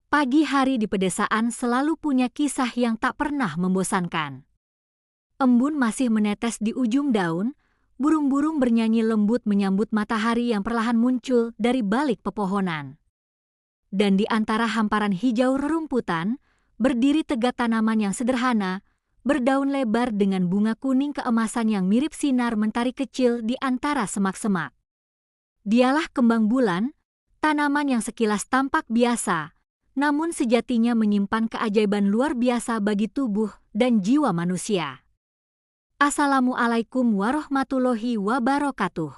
Pagi hari di pedesaan selalu punya kisah yang tak pernah membosankan. Embun masih menetes di ujung daun, burung-burung bernyanyi lembut menyambut matahari yang perlahan muncul dari balik pepohonan. Dan di antara hamparan hijau rerumputan, berdiri tegak tanaman yang sederhana, berdaun lebar dengan bunga kuning keemasan yang mirip sinar mentari kecil di antara semak-semak. Dialah kembang bulan, tanaman yang sekilas tampak biasa, namun sejatinya menyimpan keajaiban luar biasa bagi tubuh dan jiwa manusia. Assalamualaikum warahmatullahi wabarakatuh.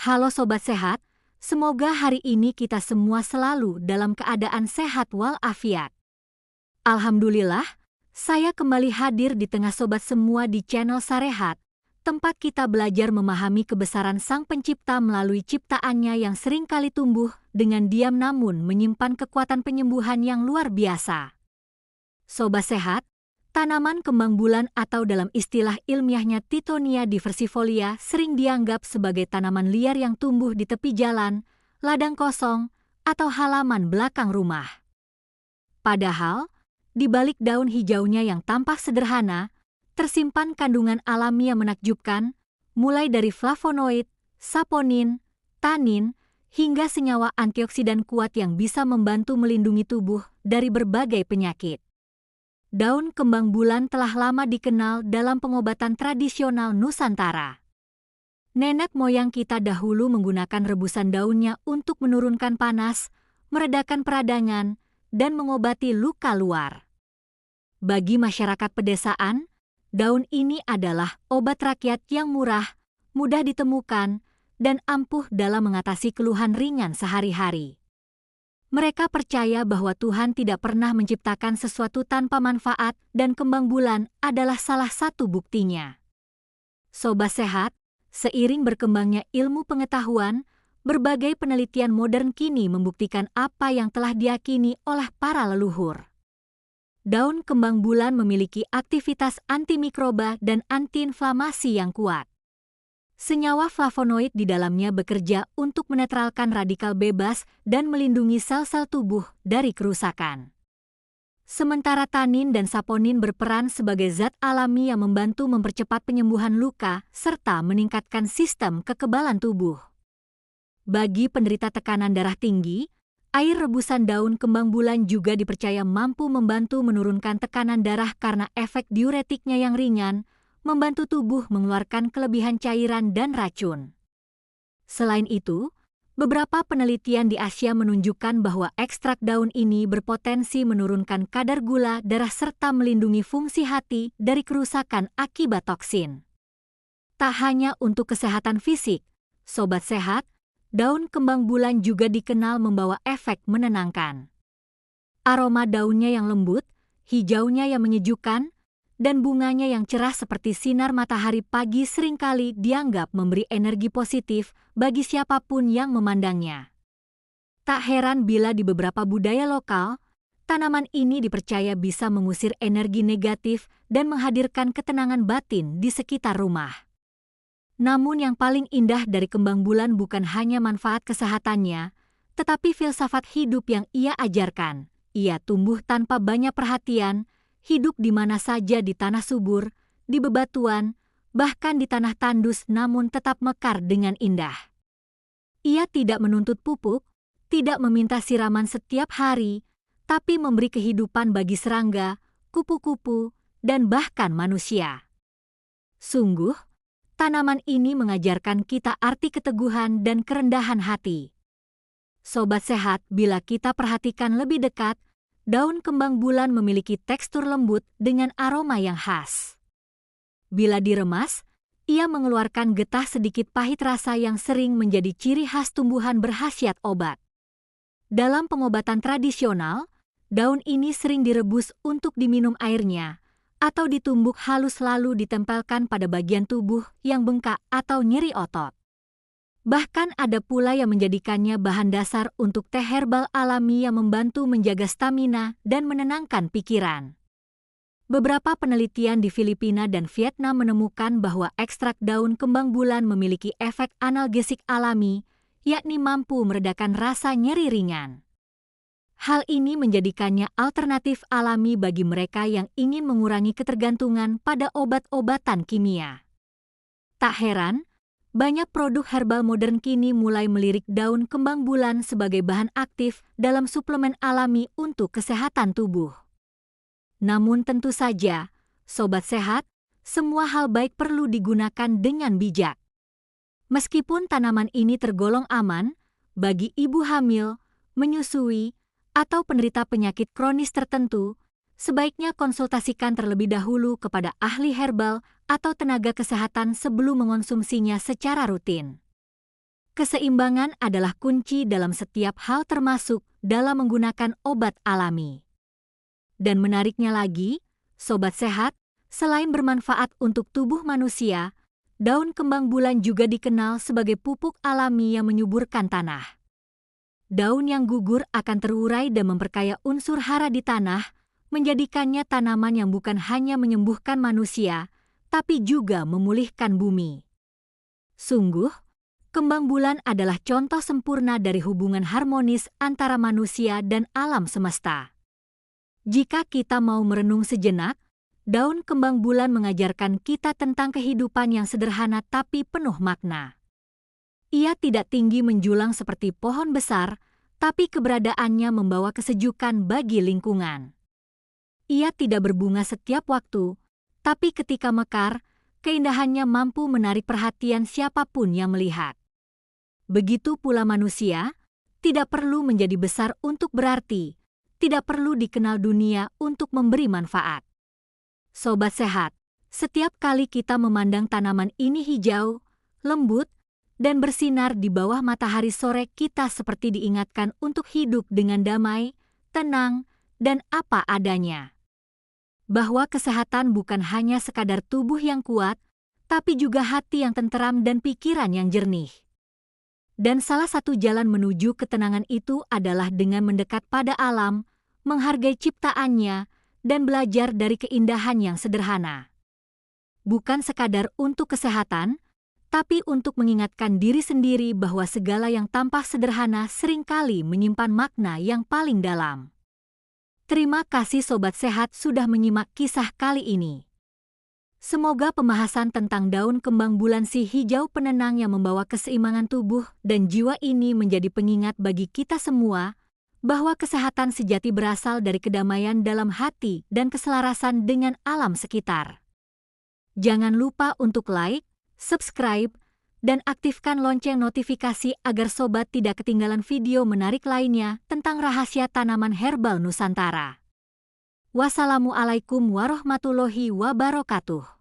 Halo Sobat Sehat, semoga hari ini kita semua selalu dalam keadaan sehat walafiat. Alhamdulillah, saya kembali hadir di tengah sobat semua di channel Sarehat, tempat kita belajar memahami kebesaran Sang Pencipta melalui ciptaannya yang seringkali tumbuh dengan diam namun menyimpan kekuatan penyembuhan yang luar biasa. Sobat Sehat, tanaman kembang bulan atau dalam istilah ilmiahnya Tithonia diversifolia sering dianggap sebagai tanaman liar yang tumbuh di tepi jalan, ladang kosong, atau halaman belakang rumah. Padahal, di balik daun hijaunya yang tampak sederhana, tersimpan kandungan alami yang menakjubkan, mulai dari flavonoid, saponin, tanin, hingga senyawa antioksidan kuat yang bisa membantu melindungi tubuh dari berbagai penyakit. Daun kembang bulan telah lama dikenal dalam pengobatan tradisional Nusantara. Nenek moyang kita dahulu menggunakan rebusan daunnya untuk menurunkan panas, meredakan peradangan, dan mengobati luka luar. Bagi masyarakat pedesaan, daun ini adalah obat rakyat yang murah, mudah ditemukan, dan ampuh dalam mengatasi keluhan ringan sehari-hari. Mereka percaya bahwa Tuhan tidak pernah menciptakan sesuatu tanpa manfaat dan kembang bulan adalah salah satu buktinya. Sobat Sehat, seiring berkembangnya ilmu pengetahuan, berbagai penelitian modern kini membuktikan apa yang telah diyakini oleh para leluhur. Daun kembang bulan memiliki aktivitas antimikroba dan antiinflamasi yang kuat. Senyawa flavonoid di dalamnya bekerja untuk menetralkan radikal bebas dan melindungi sel-sel tubuh dari kerusakan. Sementara tanin dan saponin berperan sebagai zat alami yang membantu mempercepat penyembuhan luka serta meningkatkan sistem kekebalan tubuh. Bagi penderita tekanan darah tinggi, air rebusan daun kembang bulan juga dipercaya mampu membantu menurunkan tekanan darah karena efek diuretiknya yang ringan, membantu tubuh mengeluarkan kelebihan cairan dan racun. Selain itu, beberapa penelitian di Asia menunjukkan bahwa ekstrak daun ini berpotensi menurunkan kadar gula darah serta melindungi fungsi hati dari kerusakan akibat toksin. Tak hanya untuk kesehatan fisik, Sobat Sehat, daun kembang bulan juga dikenal membawa efek menenangkan. Aroma daunnya yang lembut, hijaunya yang menyejukkan, dan bunganya yang cerah seperti sinar matahari pagi seringkali dianggap memberi energi positif bagi siapapun yang memandangnya. Tak heran bila di beberapa budaya lokal, tanaman ini dipercaya bisa mengusir energi negatif dan menghadirkan ketenangan batin di sekitar rumah. Namun yang paling indah dari kembang bulan bukan hanya manfaat kesehatannya, tetapi filsafat hidup yang ia ajarkan. Ia tumbuh tanpa banyak perhatian, hidup di mana saja di tanah subur, di bebatuan, bahkan di tanah tandus namun tetap mekar dengan indah. Ia tidak menuntut pupuk, tidak meminta siraman setiap hari, tapi memberi kehidupan bagi serangga, kupu-kupu, dan bahkan manusia. Sungguh, tanaman ini mengajarkan kita arti keteguhan dan kerendahan hati. Sobat Sehat, bila kita perhatikan lebih dekat, daun kembang bulan memiliki tekstur lembut dengan aroma yang khas. Bila diremas, ia mengeluarkan getah sedikit pahit rasa yang sering menjadi ciri khas tumbuhan berkhasiat obat. Dalam pengobatan tradisional, daun ini sering direbus untuk diminum airnya, atau ditumbuk halus lalu ditempelkan pada bagian tubuh yang bengkak atau nyeri otot. Bahkan ada pula yang menjadikannya bahan dasar untuk teh herbal alami yang membantu menjaga stamina dan menenangkan pikiran. Beberapa penelitian di Filipina dan Vietnam menemukan bahwa ekstrak daun kembang bulan memiliki efek analgesik alami, yakni mampu meredakan rasa nyeri ringan. Hal ini menjadikannya alternatif alami bagi mereka yang ingin mengurangi ketergantungan pada obat-obatan kimia. Tak heran, banyak produk herbal modern kini mulai melirik daun kembang bulan sebagai bahan aktif dalam suplemen alami untuk kesehatan tubuh. Namun tentu saja, Sobat Sehat, semua hal baik perlu digunakan dengan bijak. Meskipun tanaman ini tergolong aman bagi ibu hamil, menyusui, atau penderita penyakit kronis tertentu, sebaiknya konsultasikan terlebih dahulu kepada ahli herbal atau tenaga kesehatan sebelum mengonsumsinya secara rutin. Keseimbangan adalah kunci dalam setiap hal termasuk dalam menggunakan obat alami. Dan menariknya lagi, Sobat Sehat, selain bermanfaat untuk tubuh manusia, daun kembang bulan juga dikenal sebagai pupuk alami yang menyuburkan tanah. Daun yang gugur akan terurai dan memperkaya unsur hara di tanah, menjadikannya tanaman yang bukan hanya menyembuhkan manusia, tapi juga memulihkan bumi. Sungguh, kembang bulan adalah contoh sempurna dari hubungan harmonis antara manusia dan alam semesta. Jika kita mau merenung sejenak, daun kembang bulan mengajarkan kita tentang kehidupan yang sederhana tapi penuh makna. Ia tidak tinggi menjulang seperti pohon besar, tapi keberadaannya membawa kesejukan bagi lingkungan. Ia tidak berbunga setiap waktu, tapi ketika mekar, keindahannya mampu menarik perhatian siapapun yang melihat. Begitu pula manusia, tidak perlu menjadi besar untuk berarti, tidak perlu dikenal dunia untuk memberi manfaat. Sobat Sehat, setiap kali kita memandang tanaman ini hijau, lembut, dan bersinar di bawah matahari sore, kita seperti diingatkan untuk hidup dengan damai, tenang, dan apa adanya. Bahwa kesehatan bukan hanya sekadar tubuh yang kuat, tapi juga hati yang tenteram dan pikiran yang jernih. Dan salah satu jalan menuju ketenangan itu adalah dengan mendekat pada alam, menghargai ciptaannya, dan belajar dari keindahan yang sederhana. Bukan sekadar untuk kesehatan, tapi untuk mengingatkan diri sendiri bahwa segala yang tampak sederhana seringkali menyimpan makna yang paling dalam. Terima kasih Sobat Sehat sudah menyimak kisah kali ini. Semoga pembahasan tentang daun kembang bulan si hijau penenang yang membawa keseimbangan tubuh dan jiwa ini menjadi pengingat bagi kita semua bahwa kesehatan sejati berasal dari kedamaian dalam hati dan keselarasan dengan alam sekitar. Jangan lupa untuk like, subscribe, dan aktifkan lonceng notifikasi agar Sobat tidak ketinggalan video menarik lainnya tentang rahasia tanaman herbal Nusantara. Wassalamualaikum warahmatullahi wabarakatuh.